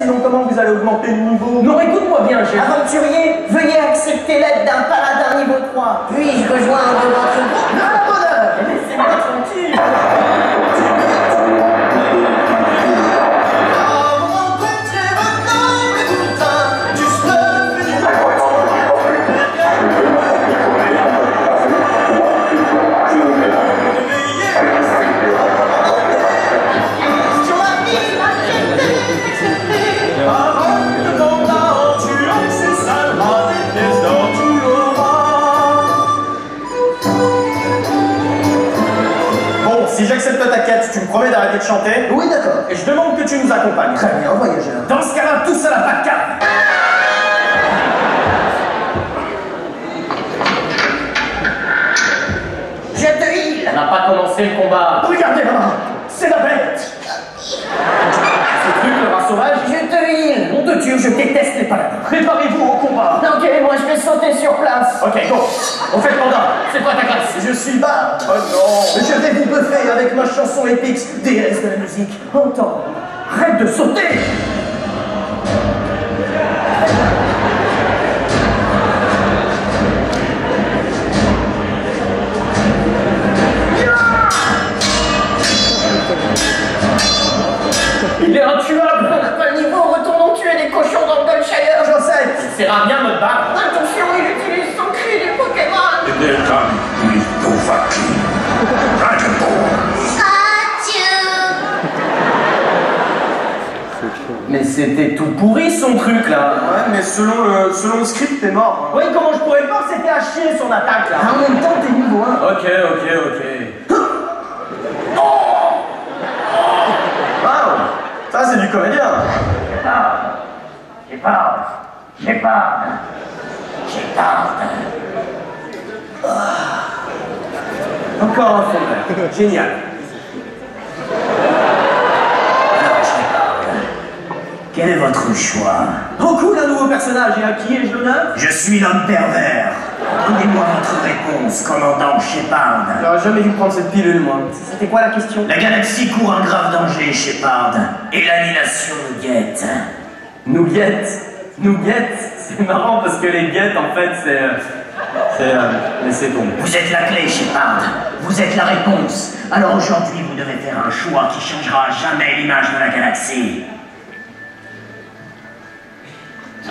Sinon, comment vous allez augmenter le niveau? Non, écoute-moi bien, chef. Aventurier, veuillez accepter l'aide d'un paladin niveau 3. Puis-je rejoindre votre groupe? À la bonne heure. Laissez-moi tranquille. Si j'accepte ta quête, tu me promets d'arrêter de chanter? Oui, d'accord. Et je demande que tu nous accompagnes. Très bien, voyageur. Dans ce cas-là, tous à la patte-carte. Je te heal. On n'a pas commencé le combat. Regardez là-bas, c'est la bête. Ce truc, le rat sauvage. Je te heal. Nom de Dieu, je déteste les paladins. Préparez-vous au combat. Ok, moi je vais sauter sur place. Ok, go. On fait le combat. C'est quoi ta classe? Je suis bas. Oh non. Je vais vous buffer avec ma chanson épique, déesse de la musique. Entends. Arrête de sauter. Il est intuable. Pas le niveau, retournons tuer des cochons dans le Goldshire. Je sais. Ça sert à rien de me battre. Attention, il utilise son cri des Pokémon. They'll come with Dovahkiin. Dragonborn. Mais c'était tout pourri son truc là. Ouais, mais selon le script, t'es mort. Oui, comment je pourrais le voir? C'était à chier son attaque là. En même temps, t'es niveau 1. Ok. Waouh. Ça, c'est du comédien. Shepard. Encore un fondeur. Génial. Quel est votre choix? Oh cool, un nouveau personnage. Et à qui ai-je l'honneur? Je suis l'homme pervers. Donnez-moi votre réponse, commandant Shepard. J'aurais jamais dû prendre cette pilule, moi. C'était quoi la question? La galaxie court un grave danger, Shepard. Et l'annihilation nous guette. Nous guette. C'est marrant parce que les guettes en fait c'est laissez tomber. Vous êtes la clé, Shepard. Vous êtes la réponse. Alors aujourd'hui, vous devez faire un choix qui changera à jamais l'image de la galaxie.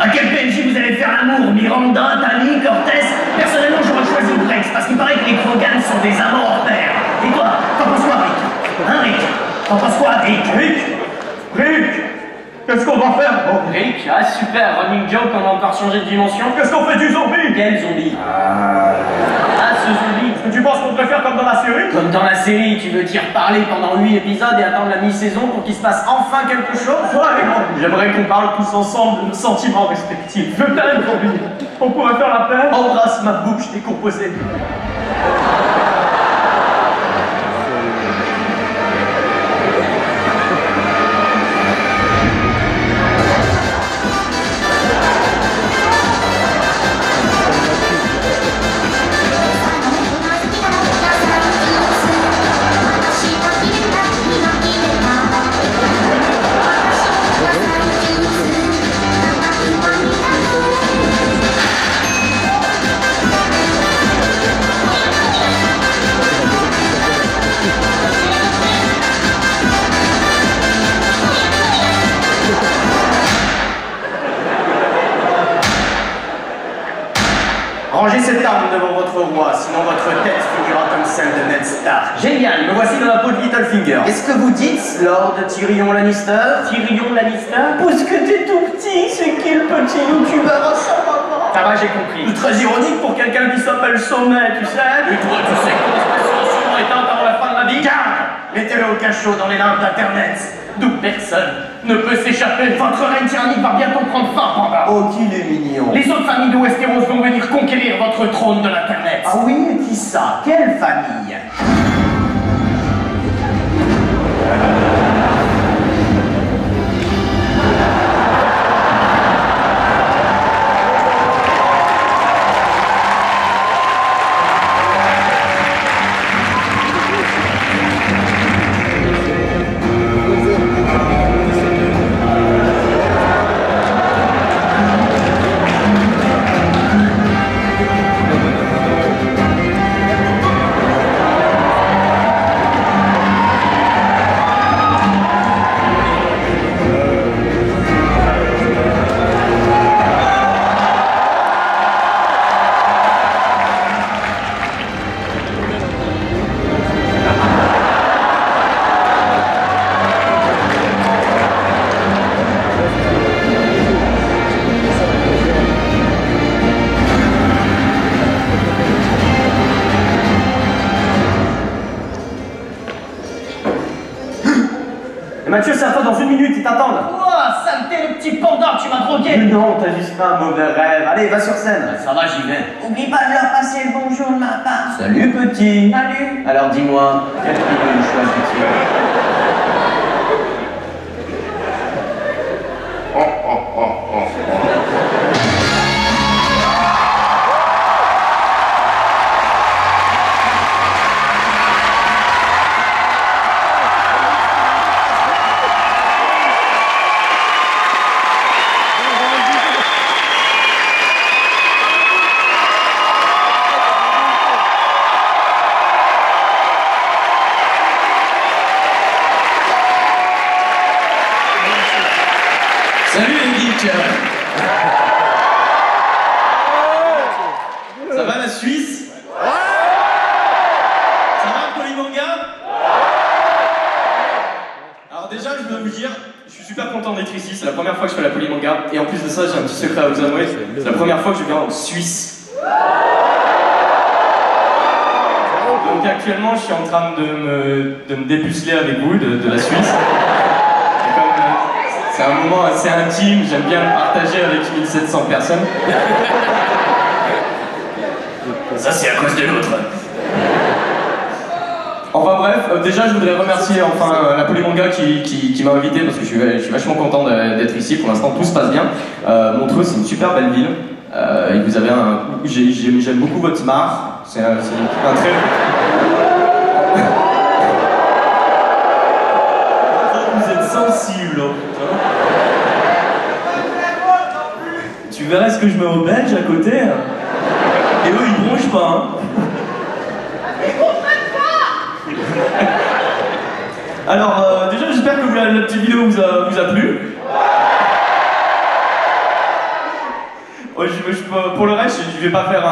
À quel PNJ vous allez faire l'amour? Miranda, Tali, Cortez? Personnellement, j'aurais choisi Brex, parce qu'il paraît que les Krogan sont des amants hors pair. Et toi, t'en penses quoi, Rick? Hein, Rick? T'en penses quoi, Rick? Rick. Qu'est-ce qu'on va faire? Rick, ah super, running joke, on a encore changé de dimension. Qu'est-ce qu'on fait du zombie? Quel zombie? Ah, ce zombie. Est-ce que tu penses qu'on préfère comme dans la série? Comme dans la série, tu veux dire parler pendant 8 épisodes et attendre la mi-saison pour qu'il se passe enfin quelque chose? Ouais, j'aimerais qu'on parle tous ensemble de nos sentiments respectifs. Je t'aime, zombie. On pourrait faire la paix? Embrasse ma bouche décomposée. Rangez cette arme devant votre roi, sinon votre tête finira comme celle de Ned Stark. Génial, Me voici dans la peau de Littlefinger. Qu'est-ce que vous dites, Lord Tyrion Lannister? Tyrion Lannister? Parce que t'es tout petit, c'est qui le petit youtubeur à sa maman? Ça va, j'ai compris. Très ironique pour quelqu'un qui s'appelle Sommet, tu sais. Et toi, tu sais que l'expression sûrement éteinte avant la fin de ma vie? Garde! Mettez-le au cachot dans les limbes d'Internet. D'où personne ne peut s'échapper. Votre règne tyrannique va bientôt prendre fin, Panda. Oh, qu'il est mignon. Les autres familles de Westeros vont venir conquérir votre trône de l'Internet. Ah oui, qui ça? Quelle famille? Mathieu, c'est à toi dans 1 minute, ils t'attendent. Quoi, saleté, le petit pandore, tu m'as drogué. Mais non, t'as juste fait un mauvais rêve. Allez, va sur scène. Ça va, j'y vais. Oublie pas de leur passer le bonjour de ma part. Salut, petit. Salut. Alors, dis-moi, quel film choisis-tu? Salut les geeks. Ça va la Suisse? Ça va le polymanga? Alors déjà, je dois vous dire, je suis super content d'être ici, c'est la première fois que je fais la polymanga, et en plus de ça, j'ai un petit secret à vous avouer, c'est la première fois que je viens en Suisse. Donc actuellement, je suis en train de me dépuceler avec vous de la Suisse. C'est un moment assez intime, j'aime bien le partager avec 1700 personnes. Ça, c'est à cause de l'autre. Enfin bref, déjà je voudrais remercier la polymanga qui m'a invité parce que je suis vachement content d'être ici. Pour l'instant, tout se passe bien. Montreux, c'est une super belle ville. Et vous avez j'aime beaucoup votre smart. C'est un très... Vous êtes sensible. Tu verrais ce que je mets au belge à côté. Et eux, ils bronchent pas. Hein. Alors, déjà, j'espère que la petite vidéo vous a plu. Pour le reste, je vais pas faire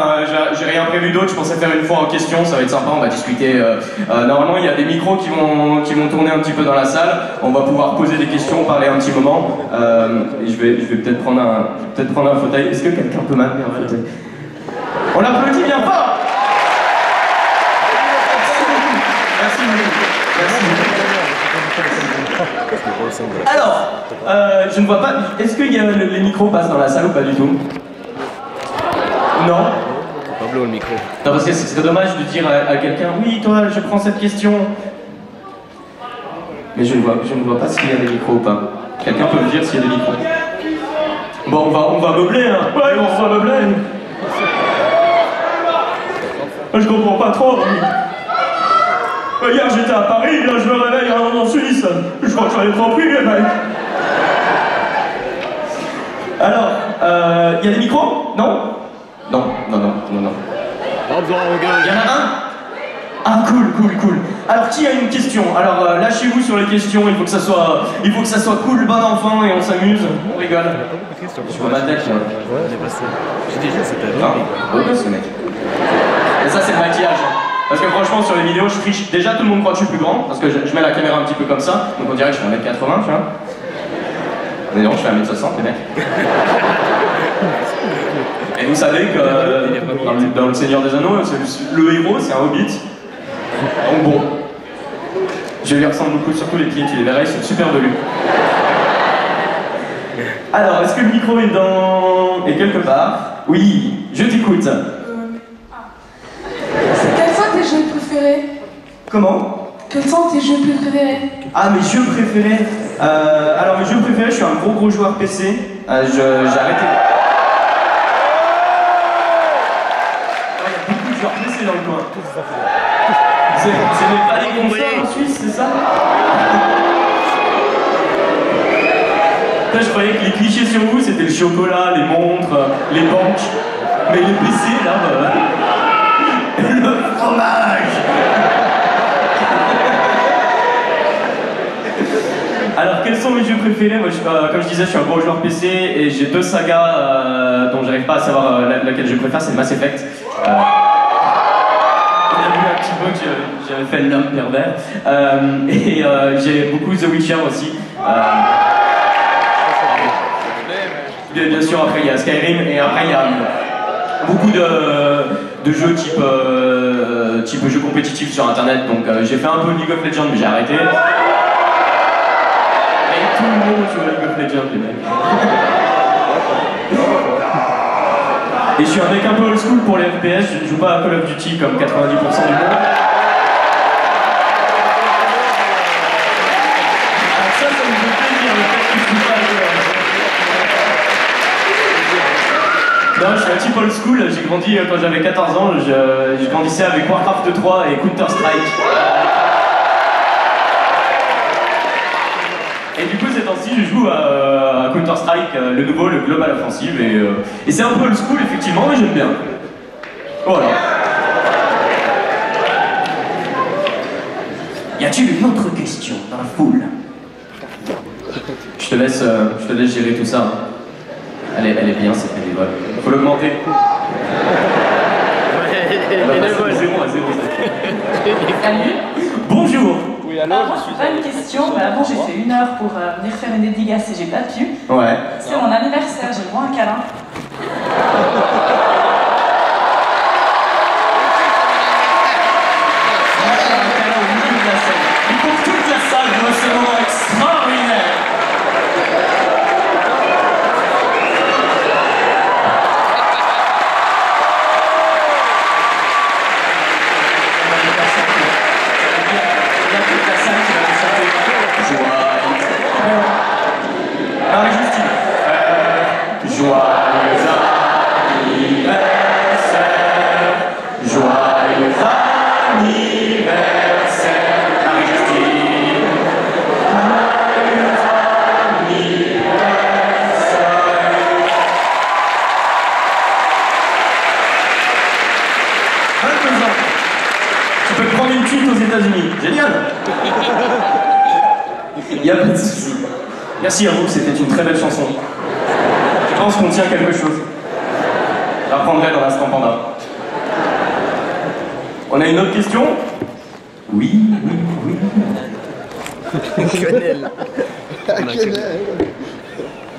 j'ai rien prévu d'autre, je pensais faire une fois en question, ça va être sympa, on va discuter. Normalement, il y a des micros qui vont tourner un petit peu dans la salle, on va pouvoir poser des questions, parler un petit moment. Et je vais peut-être prendre un fauteuil. Est-ce que quelqu'un peut m'amener un fauteuil? On l'applaudit bien fort! Merci. Alors, je ne vois pas. Est-ce que les micros passent dans la salle ou pas du tout? Non. Pablo, le micro. Non, parce que ce serait dommage de dire à quelqu'un, oui, toi, je prends cette question. Mais je ne vois pas s'il y a des micros ou pas. Quelqu'un peut me dire s'il y a des micros? Bon, on va meubler, hein. Ouais, on va meubler. Je comprends pas trop. Hier, j'étais à Paris, là, je me réveille en Suisse. Je crois que j'en ai trop pris, les mecs. Alors, y a des micros? Non? Non. Pas besoin, regarde. Il y en a un? Ah, cool. Alors, qui a une question? Alors, lâchez-vous sur les questions, il faut que ça soit cool, bon enfant, et on s'amuse, on rigole. Je vois ma tête, là. Ouais, on est passé. J'ai déjà, c'était Ok, ce mec. Et ça, c'est le maquillage. Parce que franchement, sur les vidéos, je triche. Déjà, tout le monde croit que je suis plus grand, parce que je mets la caméra un petit peu comme ça, donc on dirait que je fais 1m80, tu vois. Mais non, je fais 1m60, les mecs. Et vous savez que dans le Seigneur des Anneaux, le héros, c'est un hobbit. Donc bon, je lui ressemble beaucoup, surtout les pieds, tu les verrais, ils sont super velus. Alors, est-ce que le micro est quelque part? Oui, je t'écoute. Quels sont tes jeux préférés? Comment? Quels sont tes jeux préférés? Ah, mes jeux préférés? Alors, mes jeux préférés, je suis un gros joueur PC. J'ai arrêté... Il y a beaucoup de joueurs PC dans le coin. Vous n'aimez pas les consoles en Suisse, c'est ça? Là, je croyais que les clichés sur vous, c'était le chocolat, les montres, les banques. Mais les PC, là, le fromage! Alors, quels sont mes jeux préférés? Moi, comme je disais, je suis un gros joueur PC et j'ai 2 sagas dont j'arrive pas à savoir laquelle je préfère, c'est Mass Effect. On a vu un petit peu que j'avais fait l'homme pervers. Et j'ai beaucoup The Witcher aussi. Bien sûr, après il y a Skyrim et après il y a beaucoup de jeux type jeux compétitifs sur internet. Donc j'ai fait un peu League of Legends mais j'ai arrêté. Tout le monde joue à League of Legends, les mecs. Et je suis un mec un peu old school pour les FPS, je ne joue pas à Call of Duty comme 90% du monde. Alors ça me fait plaisir, le fait que je joue pas à Call of Duty. Non, je suis un type old school, j'ai grandi quand j'avais 14 ans, je grandissais avec Warcraft 3 et Counter-Strike. Et du coup, ces temps-ci, je joue à Counter-Strike, le nouveau, le Global Offensive, et c'est un peu old school, effectivement, mais j'aime bien. Voilà. Y a-t-il une autre question dans la foule? Je te laisse gérer tout ça. Elle est bien, cette bénévole. Faut l'augmenter. Bénévole. C'est bon, c'est bon. Salut. Bonjour. Oui, alors, Alors, moi, c'est pas une question, mais avant, j'ai fait 1 heure pour venir faire une dédicace et j'ai pas pu. Ouais. C'est mon anniversaire, j'ai le droit à un câlin. Pour toute la salle, de ce moment extraordinaire. Marie-Justine. Joyeux anniversaire. Joyeux anniversaire. Marie-Justine. Joyeux anniversaire. 22 ans. Tu peux te prendre une suite aux États-Unis. Génial. Il n'y a pas de souci. Merci à vous, c'était une très belle chanson. Je pense qu'on tient quelque chose. Je la reprendrai dans l'instant panda. On a une autre question? Oui.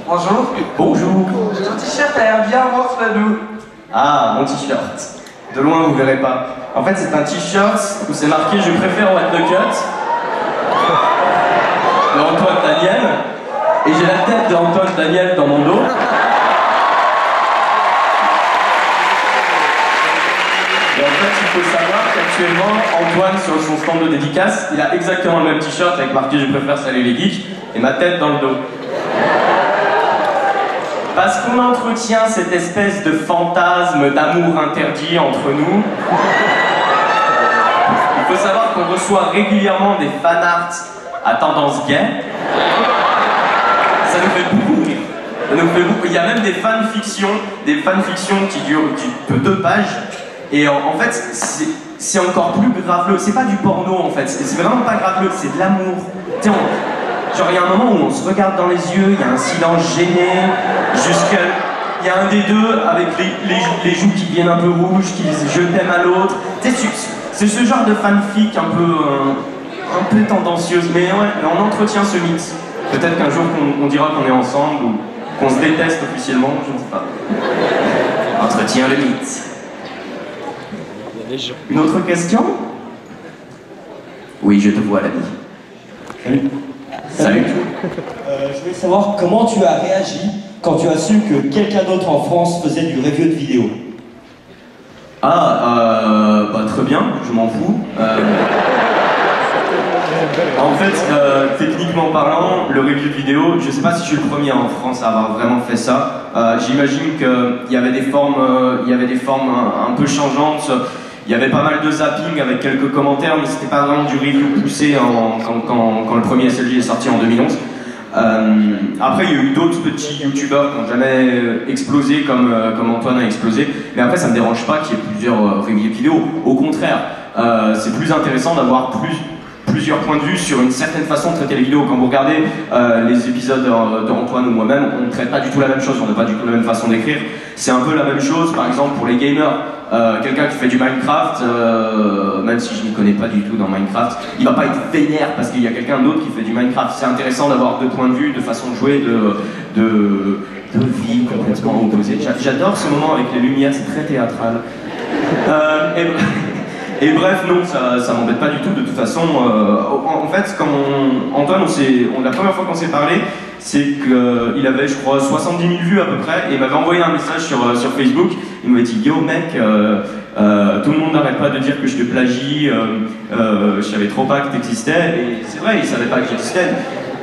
Bonjour. Bonjour. J'ai un t-shirt à un bien morfladou. Ah, mon t-shirt. De loin, vous verrez pas. En fait, c'est un t-shirt où c'est marqué « Je préfère What the Cut » de Antoine Daniel. Et j'ai la tête d'Antoine Daniel dans mon dos. Et en fait, il faut savoir qu'actuellement, Antoine, sur son stand de dédicace, il a exactement le même t-shirt avec marqué « Je préfère Salut les geeks » et ma tête dans le dos. Parce qu'on entretient cette espèce de fantasme d'amour interdit entre nous. Il faut savoir qu'on reçoit régulièrement des fanarts à tendance gay. Ça nous fait beaucoup rire. Ça nous fait beaucoup. Il y a même des fanfictions qui durent de 2 pages. Et en fait, c'est encore plus graveleux. C'est pas du porno en fait. C'est vraiment pas graveleux, c'est de l'amour. Genre, il y a un moment où on se regarde dans les yeux, il y a un silence gêné, jusqu'à... Il y a un des deux avec les joues qui deviennent un peu rouges, qui disent « je t'aime » à l'autre. C'est ce genre de fanfic un peu tendancieuse, mais ouais, on entretient ce mythe. Peut-être qu'un jour on dira qu'on est ensemble ou qu'on se déteste officiellement, je ne sais pas. Entretient le mythe. Une autre question? Oui, je te vois, l'ami. Salut. Salut. Je voulais savoir comment tu as réagi quand tu as su que quelqu'un d'autre en France faisait du review de vidéo. Bah très bien, je m'en fous. En fait, techniquement parlant, le review de vidéo, je sais pas si je suis le premier en France à avoir vraiment fait ça. J'imagine qu'il y avait des formes, un peu changeantes. Il y avait pas mal de zapping avec quelques commentaires, mais c'était pas vraiment du review poussé quand le premier SLG est sorti en 2011. Après, il y a eu d'autres petits youtubeurs qui n'ont jamais explosé comme Antoine a explosé, mais après, ça me dérange pas qu'il y ait plusieurs reviews vidéo. Au contraire, c'est plus intéressant d'avoir plusieurs points de vue sur une certaine façon de traiter les vidéos. Quand vous regardez les épisodes d'Antoine ou moi-même, on ne traite pas du tout la même chose, on n'a pas du tout la même façon d'écrire. C'est un peu la même chose, par exemple, pour les gamers. Quelqu'un qui fait du Minecraft, même si je n'y connais pas du tout dans Minecraft, il va pas être vénère parce qu'il y a quelqu'un d'autre qui fait du Minecraft. C'est intéressant d'avoir 2 points de vue, de façon de jouer, de vie complètement opposées. J'adore ce moment avec les lumières, c'est très théâtral. Et bref, non, ça m'embête pas du tout de toute façon. En fait, quand Antoine, la première fois qu'on s'est parlé, c'est qu'il avait, je crois, 70 000 vues à peu près, et il m'avait envoyé un message sur Facebook. Il m'avait dit: yo mec, tout le monde n'arrête pas de dire que je te plagie, je savais trop pas que t'existais, et c'est vrai, il savait pas que j'existais.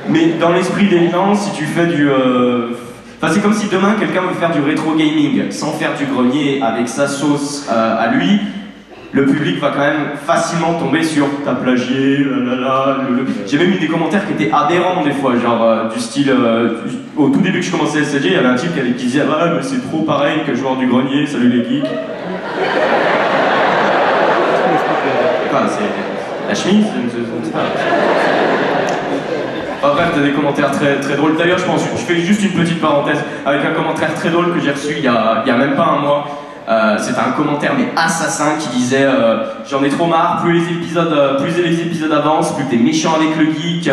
Mais dans l'esprit des gens, si tu fais du... Enfin, c'est comme si demain quelqu'un veut faire du rétro gaming sans faire du grenier avec sa sauce à lui. Le public va quand même facilement tomber sur « t'as plagié, lalala ». J'ai même eu des commentaires qui étaient aberrants des fois, genre du style... au tout début que je commençais SCG, il y avait un type qui disait « ah mais c'est trop pareil que joueur du grenier, salut les geeks ». Quoi, c'est la chemise, je ne sais pas. Enfin bref, t'as des commentaires très drôles. D'ailleurs, je fais juste une petite parenthèse avec un commentaire très drôle que j'ai reçu il y a même pas un mois. C'était un commentaire mais assassin qui disait j'en ai trop marre, plus les épisodes avancent, plus t'es méchant avec le geek,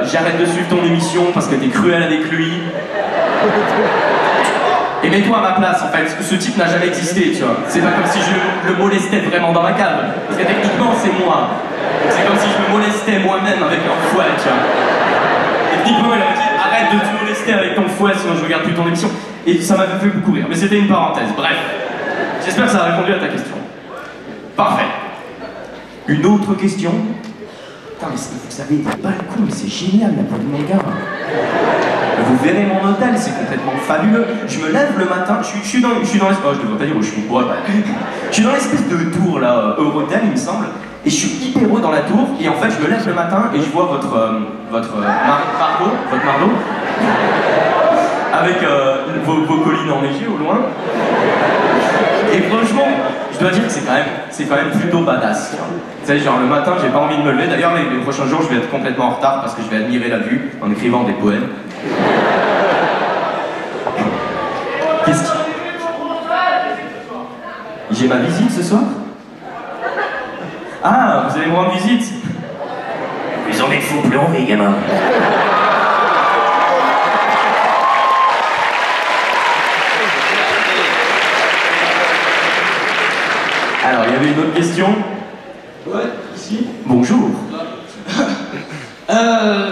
j'arrête de suivre ton émission parce que t'es cruel avec lui. Et mets-toi à ma place, en fait, ce type n'a jamais existé, tu vois. C'est pas comme si je le molestais vraiment dans ma cave, parce que techniquement c'est moi. C'est comme si je me molestais moi-même avec un fouet, tu vois. Techniquement il aurait dit arrête de te molester avec ton fouet sinon je regarde plus ton émission. Et ça m'avait fait beaucoup rire, mais c'était une parenthèse, bref. J'espère que ça a répondu à ta question. Parfait. Une autre question? Putain, mais vous savez, des balcons, mais c'est génial la peau de mon gars. Vous verrez mon hôtel, c'est complètement fabuleux. Je me lève le matin, je suis dans l'espèce... Oh, je devrais pas dire où je suis. Ouais, je suis dans l'espèce de tour, là, Eurotel, il me semble. Et je suis hyper haut dans la tour, et en fait, je me lève le matin et je vois votre Margot, avec vos collines enneigées au loin. Et franchement, je dois dire que c'est quand même plutôt badass. Vous savez, genre le matin, j'ai pas envie de me lever. D'ailleurs, les prochains jours, je vais être complètement en retard parce que je vais admirer la vue en écrivant des poèmes. Qu'est-ce qu'il... J'ai ma visite ce soir? Ah, vous allez me rendre visite? Ils ont des fous plombs, les gamins. Alors, il y avait une autre question? Ouais, ici. Bonjour.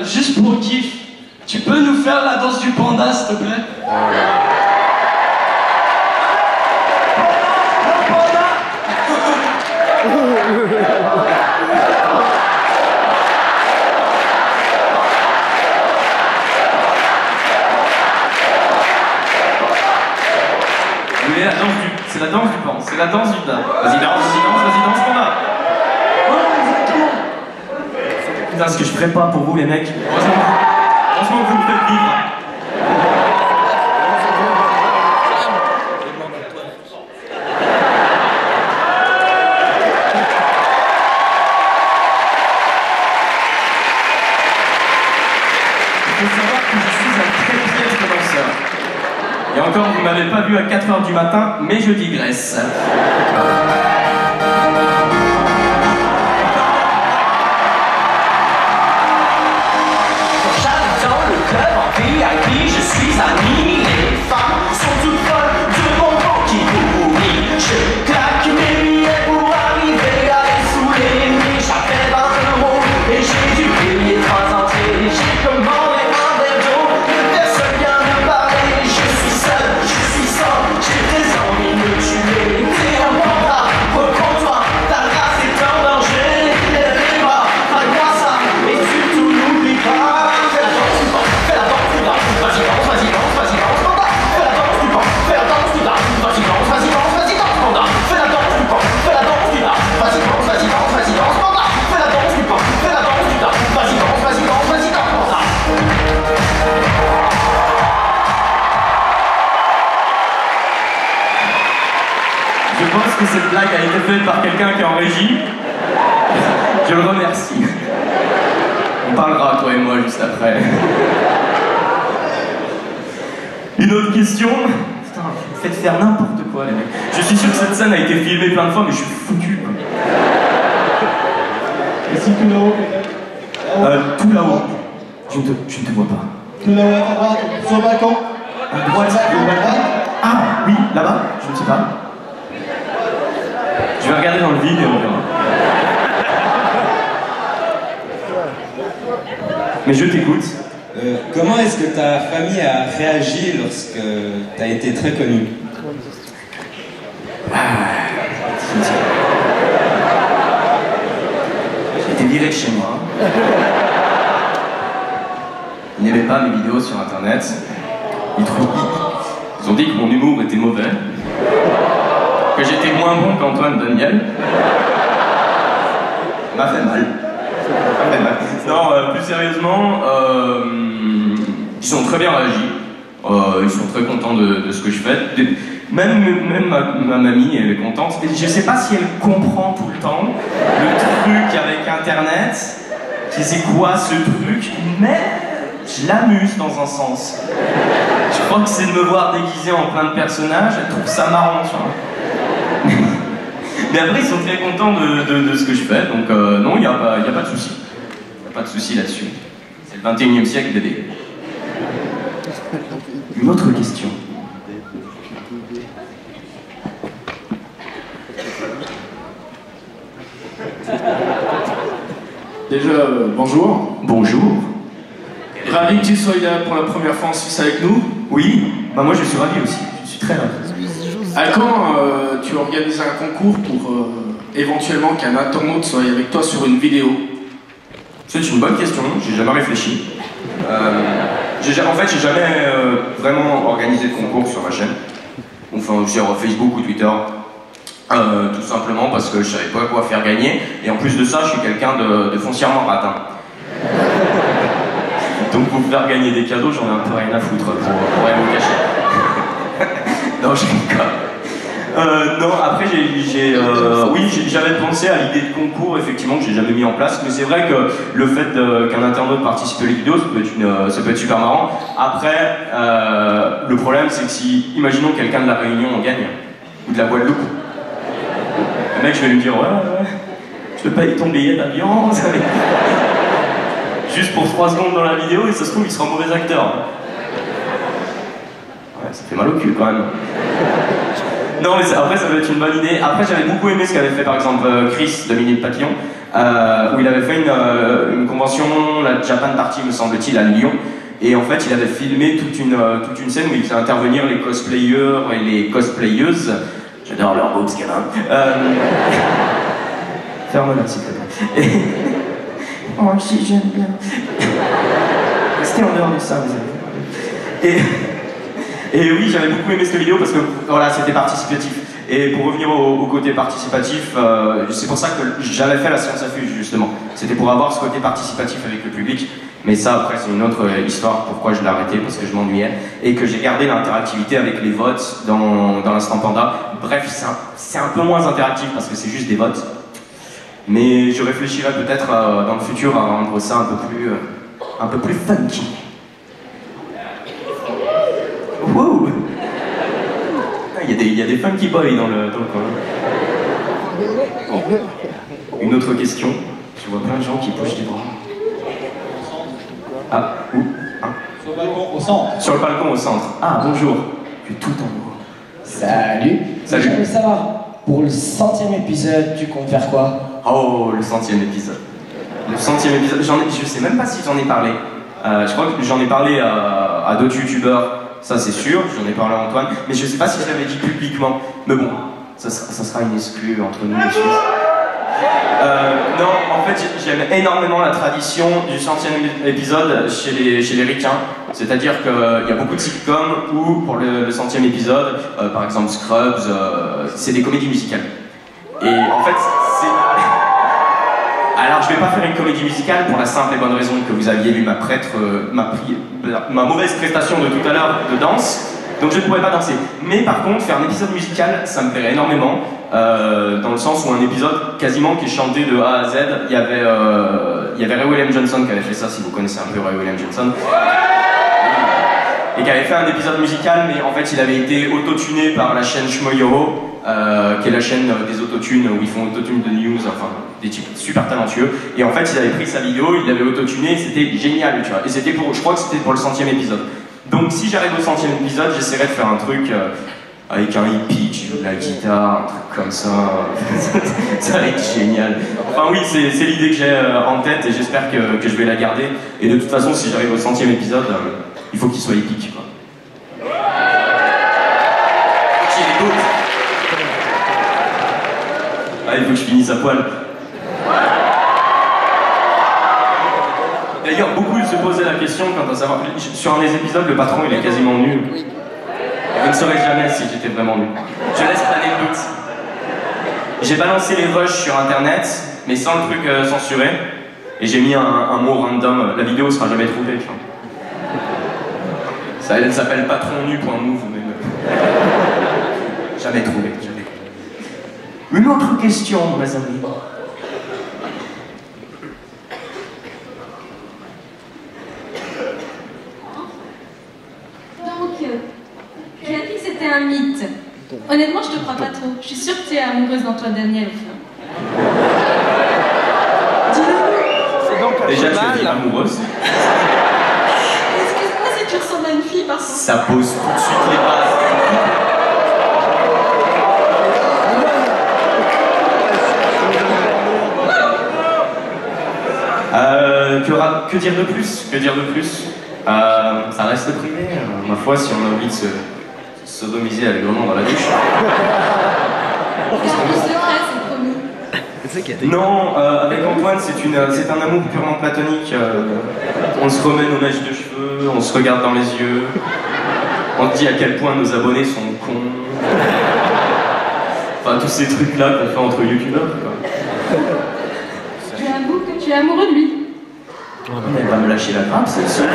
Juste pour kiff, tu peux nous faire la danse du panda, s'il te plaît? Le panda. Vous voulez la danse du... C'est la danse du pan, c'est la danse du panda. Vas-y, danse, panda. Putain, ce que je ferais pas pour vous, les mecs. Heureusement que vous me faites vivre. Il faut savoir que je suis un très piètre danseur. Et encore, vous m'avez pas vu à 4h du matin, mais je digresse. VIP, je suis ami, les femmes sont toutes folles de mon banc qui pourrit. Je claque mes billets pour arriver à les saouler. Mais j'appelle 20 € et j'ai dû payer 3 entrées. J'ai commandé un verre d'eau, mais personne vient me parler. Je suis seul, je suis sans, j'ai très envie de me tuer. T'es un panda, reprends-toi, ta race est en danger. Lève les bras, pas ça, et surtout n'oublie pas. Vas-y, panda. Fais la danse du pan. Fais la danse du pan. Vas-y, panda. Fais la danse du pan. Fais la danse du pan. Vas-y, panda. Fais la danse du pan. Fais la danse du pan. Vas-y, panda. Je pense que cette blague a été faite par quelqu'un qui est en régie. Je le remercie. On parlera, toi et moi, juste après. Une autre question? Putain, vous faites faire n'importe quoi, les mecs. Je suis sûr que cette scène a été filmée plein de fois, mais je suis foutu, quoi. Ici, tout là-haut, peut-être? Tout là-haut. Je ne te vois pas. Tout là-haut à ta droite, sur le balcon. À droite, ah, oui, là-bas? Je ne sais pas. Je vais regarder dans le vide et on verra. Mais je t'écoute. Comment est-ce que ta famille a réagi lorsque tu as été très connu? J'ai été viré de chez moi. Ils n'aimaient pas mes vidéos sur internet. Ils ont dit que mon humour était mauvais. Que j'étais moins bon qu'Antoine Daniel. Ça m'a fait mal. Non, plus sérieusement, ils ont très bien réagi. Ils sont très contents de ce que je fais. Même ma mamie, elle est contente. Je sais pas si elle comprend tout le temps le truc avec internet. Je sais quoi ce truc, mais je l'amuse dans un sens. Je crois que c'est de me voir déguisé en plein de personnages, elle trouve ça marrant, tu vois. Mais après, ils sont très contents de ce que je fais, donc non, il n'y a pas de souci. Il n'y a pas de souci là-dessus. C'est le 21e siècle, bébé. Une autre question. Déjà, bonjour. Bonjour. Ravi que tu sois là pour la première fois en Suisse avec nous. Oui, bah moi je suis ravi aussi, je suis très ravi. À quand tu organises un concours pour éventuellement qu'un internaute soit avec toi sur une vidéo? C'est une bonne question, j'ai jamais réfléchi. En fait, j'ai jamais vraiment organisé de concours sur ma chaîne. Enfin, sur Facebook ou Twitter. Tout simplement parce que je savais pas quoi faire gagner. Et en plus de ça, je suis quelqu'un de foncièrement ratin. Donc pour faire gagner des cadeaux, j'en ai un peu rien à foutre pour rien me cacher. Non, je rigole. Non, après j'avais pensé à l'idée de concours, effectivement, que j'ai jamais mis en place, mais c'est vrai que le fait qu'un internaute participe à la vidéo, ça peut être super marrant. Après, le problème c'est que si, imaginons quelqu'un de la Réunion en gagne, ou de la Guadeloupe, le mec je vais lui dire ouais, je te paye ton billet d'avion, juste pour 3 secondes dans la vidéo, et ça se trouve il sera un mauvais acteur. Ouais, ça fait mal au cul quand même. Non, mais après, ça peut être une bonne idée. Après, j'avais beaucoup aimé ce qu'avait fait par exemple Chris de Minute Papillon, où il avait fait une convention, la Japan Party, me semble-t-il, à Lyon. Et en fait, il avait filmé toute une scène où il faisait intervenir les cosplayers et les cosplayeuses. J'adore leur beau ce gamin. Ferme-la, s'il te plaît. Oh, si, j'aime bien. Restez en dehors de ça, vous avez. Et oui, j'avais beaucoup aimé cette vidéo parce que voilà, c'était participatif. Et pour revenir au côté participatif, c'est pour ça que j'avais fait la séance affût justement. C'était pour avoir ce côté participatif avec le public. Mais ça, après, c'est une autre histoire. Pourquoi je l'ai arrêté? Parce que je m'ennuyais. Et que j'ai gardé l'interactivité avec les votes dans l'instant panda. Bref, c'est un peu moins interactif parce que c'est juste des votes. Mais je réfléchirai peut-être dans le futur à rendre ça un peu plus funky. Wow. Il y a des funky boys dans le coin. Une autre question. Je vois plein de gens qui bougent des bras. Ah, où? Ah. Sur le balcon au centre. Sur le balcon au centre. Ah, bonjour. Je suis tout en haut. Salut. Salut. Je voulais savoir, pour le 100e épisode, tu comptes faire quoi? Oh, le 100e épisode. Le 100e épisode, je sais même pas si j'en ai parlé. Je crois que j'en ai parlé à d'autres youtubeurs, ça c'est sûr, j'en ai parlé à Antoine, mais je sais pas si je l'avais dit publiquement. Mais bon, ça sera une exclue entre nous, les Suisses. Non, en fait, j'aime énormément la tradition du 100e épisode chez les ricains. C'est-à-dire qu'il y a beaucoup de sitcoms où, pour le 100e épisode, par exemple Scrubs, c'est des comédies musicales. Et en fait, c'est... Alors, je vais pas faire une comédie musicale pour la simple et bonne raison que vous aviez lu ma mauvaise prestation de tout à l'heure de danse, donc je ne pourrais pas danser. Mais par contre, faire un épisode musical, ça me plairait énormément, dans le sens où un épisode quasiment qui est chanté de A à Z. Il y avait Ray William Johnson qui avait fait ça, si vous connaissez un peu Ray William Johnson. Et qui avait fait un épisode musical, mais en fait il avait été autotuné par la chaîne Shmoyoro, qui est la chaîne des autotunes où ils font autotune de news, enfin des types super talentueux. Et en fait, ils avaient pris sa vidéo, ils l'avaient autotuné, et c'était génial, tu vois. Et c'était je crois que c'était pour le 100e épisode. Donc si j'arrive au 100e épisode, j'essaierai de faire un truc avec un hippie qui joue de la guitare, un truc comme ça. Ça va être génial. Enfin oui, c'est l'idée que j'ai en tête et j'espère que je vais la garder. Et de toute façon, si j'arrive au 100e épisode, il faut qu'il soit épique, quoi. Qui est d'autres? Ah, il faut que je finisse à poil. D'ailleurs, beaucoup se posaient la question quant à savoir... Sur un des épisodes, le patron, il est quasiment nul. Je ne saurais jamais si j'étais vraiment nul. Je laisse planer le doute. J'ai balancé les rushs sur internet, mais sans le truc censuré. Et j'ai mis un mot random. La vidéo sera jamais trouvée. Ça, elle s'appelle patronnu.move. Jamais trouvé. Jamais. Une autre question, mes amis. Tu as dit que c'était un mythe. Honnêtement, je te crois pas trop. Je suis sûre que tu es amoureuse d'Antoine Daniel. Déjà, tu es amoureuse. Excuse-moi si tu ressembles à une fille par contre. Ça pose tout de suite les bases. Que dire de plus? Que dire de plus? Ça reste privé. Ma foi, si on a envie de se sodomiser allègrement dans la douche. Non, avec Antoine, c'est un amour purement platonique. On se remet nos mèches de cheveux, on se regarde dans les yeux, on se dit à quel point nos abonnés sont cons. Enfin, tous ces trucs-là qu'on fait entre youtubeurs, quoi. Tu avoues que tu es amoureux de lui. Elle va me lâcher la grappe, c'est sûr.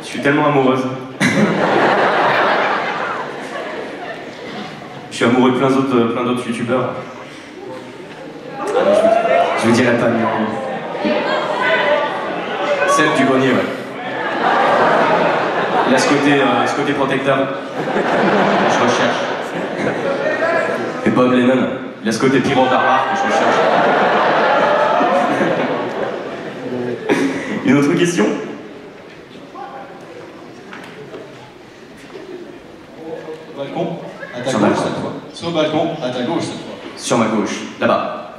Je suis tellement amoureuse. Je suis amoureux de plein d'autres youtubeurs. Je vous dirai pas le nom. Celle du grenier, ouais. Il a ce côté protecteur. Je recherche. Et Bob Lennon, il a ce côté pyro barbare que je recherche. Une autre question? Balcon, à ta gauche cette fois. Sur le balcon, à ta gauche cette fois. Sur ma gauche, là-bas.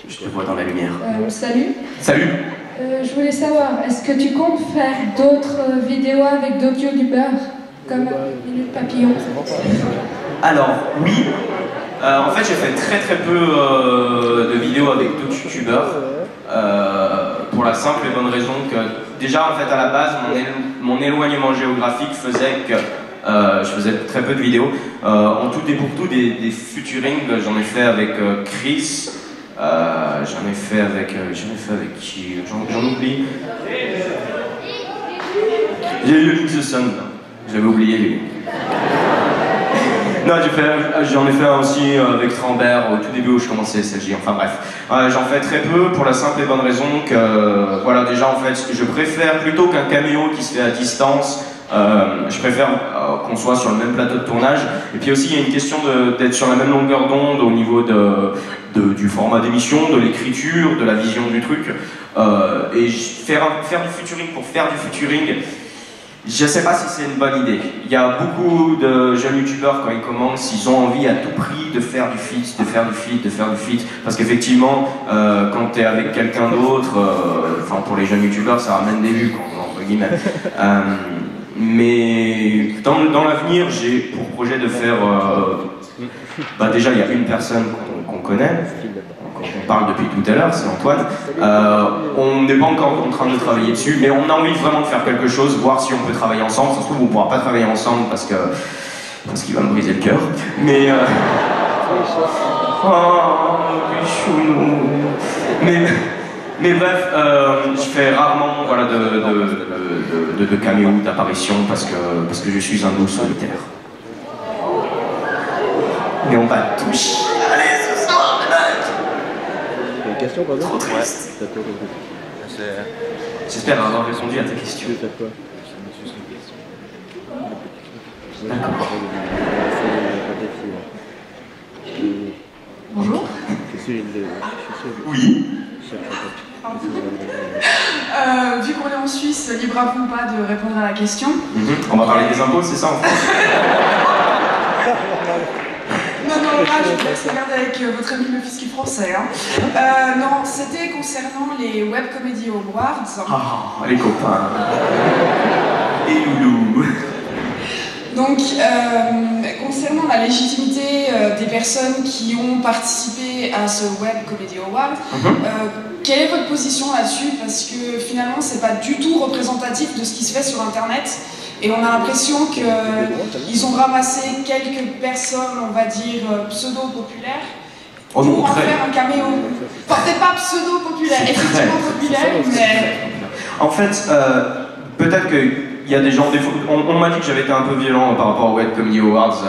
Je te vois dans la lumière. Salut. Salut. Je voulais savoir, est-ce que tu comptes faire d'autres vidéos avec d'autres youtubeurs comme Minute Papillon? Alors, oui. En fait, j'ai fait très peu de vidéos avec d'autres youtubeurs. Pour la simple et bonne raison que, déjà, en fait, à la base, mon éloignement géographique faisait que je faisais très peu de vidéos. En tout et pour tout, des featuring, j'en ai fait avec Chris, j'en ai fait avec qui? J'en oublie. J'ai eu le Link the Sun, j'avais oublié lui. Non, j'en ai fait un aussi avec Trambert au tout début où je commençais SLJ, enfin bref. J'en fais très peu pour la simple et bonne raison que, voilà, déjà en fait, je préfère plutôt qu'un caméo qui se fait à distance, je préfère qu'on soit sur le même plateau de tournage. Et puis aussi, il y a une question d'être sur la même longueur d'onde au niveau du format d'émission, de l'écriture, de la vision du truc. Et faire du featuring pour faire du featuring, je sais pas si c'est une bonne idée. Il y a beaucoup de jeunes youtubeurs quand ils commencent, ils ont envie à tout prix de faire du feat, de faire du feat, de faire du feat. Parce qu'effectivement, quand tu es avec quelqu'un d'autre, enfin pour les jeunes youtubeurs, ça ramène des vues, entre guillemets. Mais dans l'avenir, j'ai pour projet de faire... déjà, il y a une personne qu'on connaît, on parle depuis tout à l'heure, c'est Antoine. On n'est pas encore en train de travailler dessus, mais on a envie vraiment de faire quelque chose, voir si on peut travailler ensemble. Ça se trouve, on ne pourra pas travailler ensemble parce qu'il va me briser le cœur. Mais... Mais bref, je fais rarement voilà, de caméos, d'apparitions parce que je suis un loup solitaire. Mais on va toucher. Allez, ce soir, les mecs! Une question, pardon? Trop triste. J'espère avoir répondu à ta question. Bonjour. Oui. Vu qu'on est en Suisse, libre à vous ou pas de répondre à la question. On va parler des impôts, c'est ça en France? Non, là, je vous laisse regarder avec votre ami le fiscal français. Hein. Non, c'était concernant les Web Comedy Awards. Ah, les copains. Et loulou. Donc, concernant la légitimité des personnes qui ont participé à ce Web Comedy Award, quelle est votre position là-dessus? Parce que finalement, c'est pas du tout représentatif de ce qui se fait sur Internet. Et on a l'impression qu'ils ont ramassé quelques personnes, on va dire, pseudo-populaires, pour en faire un caméo. Enfin, peut-être pas pseudo-populaire, effectivement populaire, mais... En fait, peut-être qu'il y a des gens... On m'a dit que j'avais été un peu violent par rapport aux Web Comedy Awards.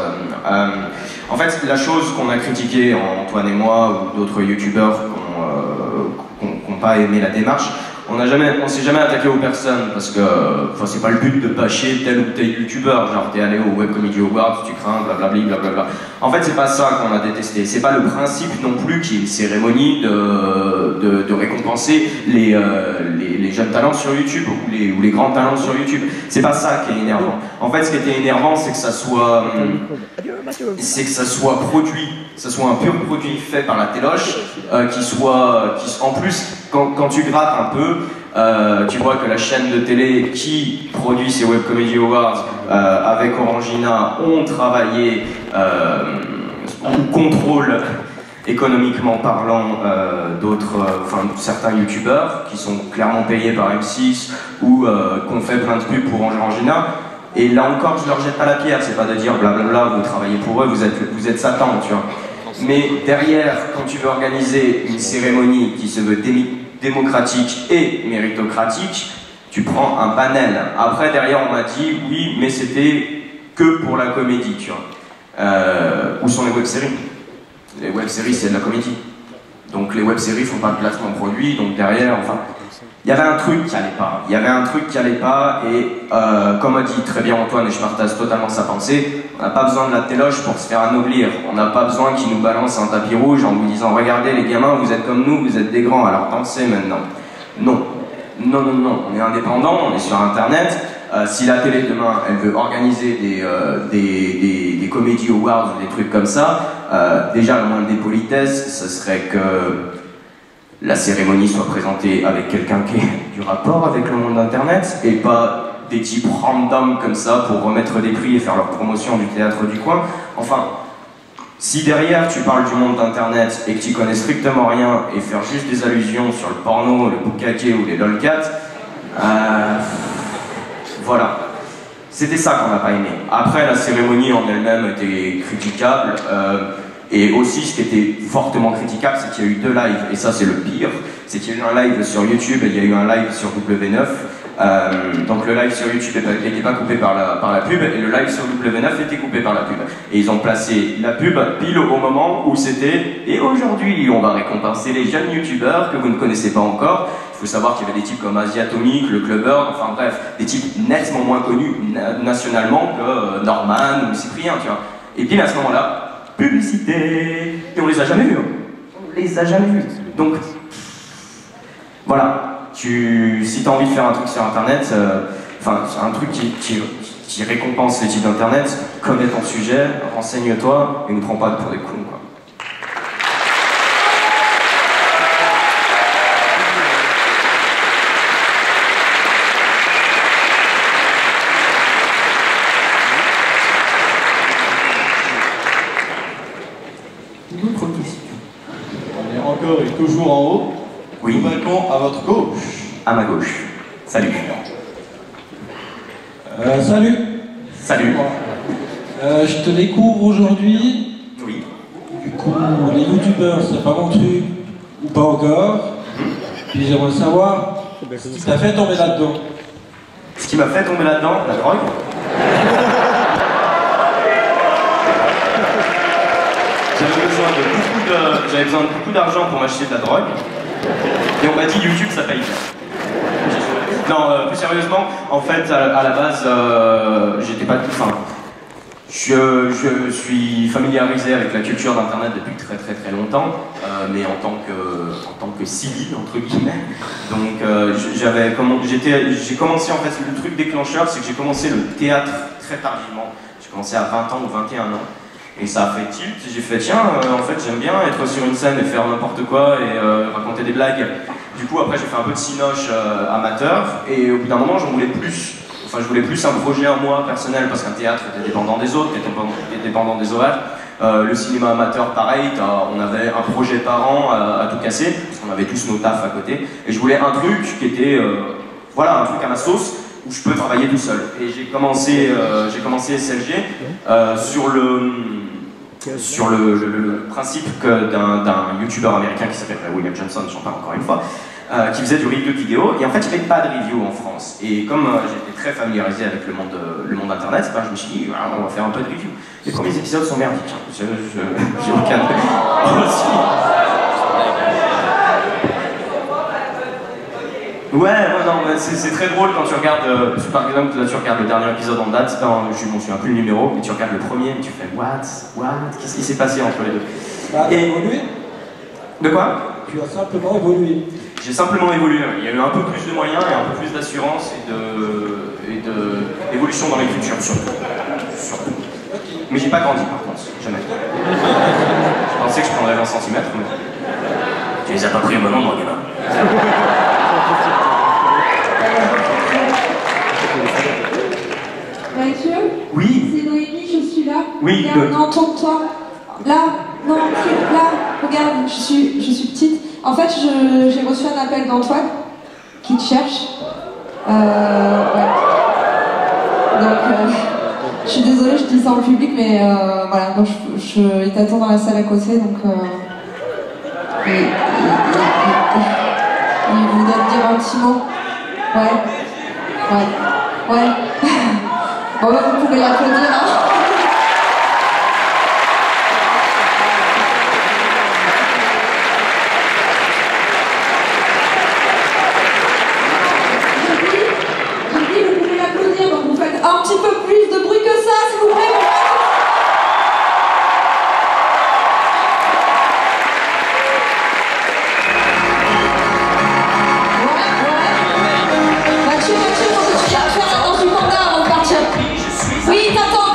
En fait, la chose qu'on a critiquée, Antoine et moi, ou d'autres youtubeurs qui n'ont pas aimé la démarche, on s'est jamais attaqué aux personnes parce que c'est pas le but de bâcher tel ou tel youtubeur. Genre t'es allé au Web Comedy Awards, tu crains, blablabli, blablabla. En fait, c'est pas ça qu'on a détesté. C'est pas le principe non plus qui est une cérémonie de récompenser les jeunes talents sur YouTube ou les grands talents sur YouTube. C'est pas ça qui est énervant. En fait, ce qui était énervant, c'est que ça soit produit, que ça soit un pur produit fait par la téloche, en plus, quand tu grattes un peu, tu vois que la chaîne de télé qui produit ces Web Comedy Awards avec Orangina ont travaillé ou contrôlent économiquement parlant certains youtubeurs qui sont clairement payés par M6 ou qu'on fait plein de pubs pour Orangina. Et là encore, je leur jette pas la pierre, c'est pas de dire blablabla, vous travaillez pour eux, vous êtes Satan, tu vois. Mais derrière, quand tu veux organiser une cérémonie qui se veut démocratique et méritocratique, tu prends un panel. Après, derrière, on m'a dit, oui, mais c'était que pour la comédie, tu vois. Où sont les web-séries? Les web-séries, c'est de la comédie. Donc les web-séries font pas de placement de produit, donc derrière, enfin... Il y avait un truc qui allait pas, et comme a dit très bien Antoine, et je partage totalement sa pensée, on n'a pas besoin de la téloche pour se faire anoblir, on n'a pas besoin qu'ils nous balancent un tapis rouge en vous disant « Regardez les gamins, vous êtes comme nous, vous êtes des grands, alors dansez maintenant ». Non, on est indépendant, on est sur Internet, si la télé demain, elle veut organiser des comédie awards ou des trucs comme ça, déjà la moindre des politesses, ce serait que la cérémonie soit présentée avec quelqu'un qui ait du rapport avec le monde d'Internet et pas des types random comme ça pour remettre des prix et faire leur promotion du théâtre du coin. Enfin, si derrière tu parles du monde d'Internet et que tu connais strictement rien et faire juste des allusions sur le porno, le bukake ou les lolcats, voilà. C'était ça qu'on n'a pas aimé. Après, la cérémonie en elle-même était critiquable. Et aussi, ce qui était fortement critiquable, c'est qu'il y a eu 2 lives, et ça c'est le pire, c'est qu'il y a eu un live sur YouTube et il y a eu un live sur W9. Donc le live sur YouTube n'était pas coupé par la pub, et le live sur W9 était coupé par la pub. Et ils ont placé la pub pile au moment où c'était « Et aujourd'hui, on va récompenser les jeunes youtubeurs que vous ne connaissez pas encore ». Il faut savoir qu'il y avait des types comme Asiatomique, le Clubbird, enfin bref, des types nettement moins connus nationalement que Norman ou Cyprien, tu vois. Et puis à ce moment-là, publicité, et on les a jamais vus, on les a jamais vus. Donc, voilà, si tu as envie de faire un truc sur Internet, un truc qui récompense les types d'Internet, connais ton sujet, renseigne-toi, et ne prends pas pour des cons, quoi. Et toujours en haut. Oui. Le balcon à votre gauche. À ma gauche. Salut. Salut. Salut. Je te découvre aujourd'hui. Oui. Du coup, les youtubeurs, c'est pas mon truc, ou pas encore. Puis j'aimerais savoir ce qui t'a fait tomber là-dedans. Ce qui m'a fait tomber là-dedans, la drogue. J'avais besoin de beaucoup d'argent pour m'acheter de la drogue. Et on m'a dit YouTube ça paye. Non, plus sérieusement, en fait, à la base, j'étais pas... Enfin, je Je suis familiarisé avec la culture d'Internet depuis très longtemps, mais en tant que civil, entre guillemets. Donc j'ai commencé, en fait, le truc déclencheur, c'est que j'ai commencé le théâtre très tardivement. J'ai commencé à 20 ans ou 21 ans. Et ça a fait tilt, j'ai fait tiens, en fait j'aime bien être sur une scène et faire n'importe quoi et raconter des blagues. Du coup après j'ai fait un peu de cinoche amateur et au bout d'un moment j'en voulais plus. Enfin je voulais plus un projet à moi personnel parce qu'un théâtre était dépendant des autres, était dépendant des horaires. Le cinéma amateur pareil, on avait un projet par an à tout casser, parce qu'on avait tous nos tafs à côté. Et je voulais un truc qui était, voilà, un truc à ma sauce, où je peux travailler tout seul. Et j'ai commencé SLG sur le principe d'un youtubeur américain qui s'appelle William Johnson, j'en parle encore une fois, qui faisait du review de vidéo, et en fait il n'y avait pas de review en France. Et comme j'étais très familiarisé avec le monde internet, je me suis dit, on va faire un peu de review. Les premiers épisodes sont merdiques, j'ai aucun... Ouais, non, c'est très drôle quand tu regardes, par exemple, là tu regardes le dernier épisode en date, je m'en souviens plus le numéro, mais tu regardes le premier et tu fais what, qu'est-ce qui s'est passé entre les deux? Et évolué? De quoi? Tu as simplement évolué. J'ai simplement évolué, il y a eu un peu plus de moyens et un peu plus d'assurance et d'évolution dans l'écriture surtout. Mais j'ai pas grandi par contre, jamais. Je pensais que je prendrais 20 cm, mais... Tu les as pas pris au moment, mon gamin. Mathieu? Oui. C'est Noémie, je suis là. Oui. Regarde, non, tourne-toi. Là, non, là, regarde, je suis petite. En fait, j'ai reçu un appel d'Antoine qui te cherche. Ouais. Donc, je suis désolée, je dis ça en public, mais voilà, donc il t'attend dans la salle à côté, donc... il voudrait te dire un petit mot. Ouais. Bon, bah, vous pouvez l'applaudir, hein. J'ai dit, vous pouvez l'applaudir, donc vous faites un petit peu plus de bruit que ça, s'il vous plaît. Oui, t'attends.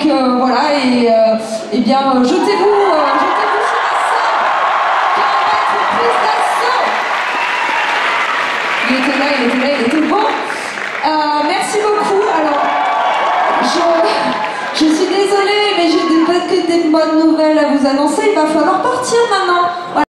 Voilà, et bien, jetez-vous sur la scène, car on va être plus d'assaut. Il était beau. Merci beaucoup. Alors, je suis désolée, mais j'ai que des bonnes nouvelles à vous annoncer. Il va falloir partir maintenant. Voilà.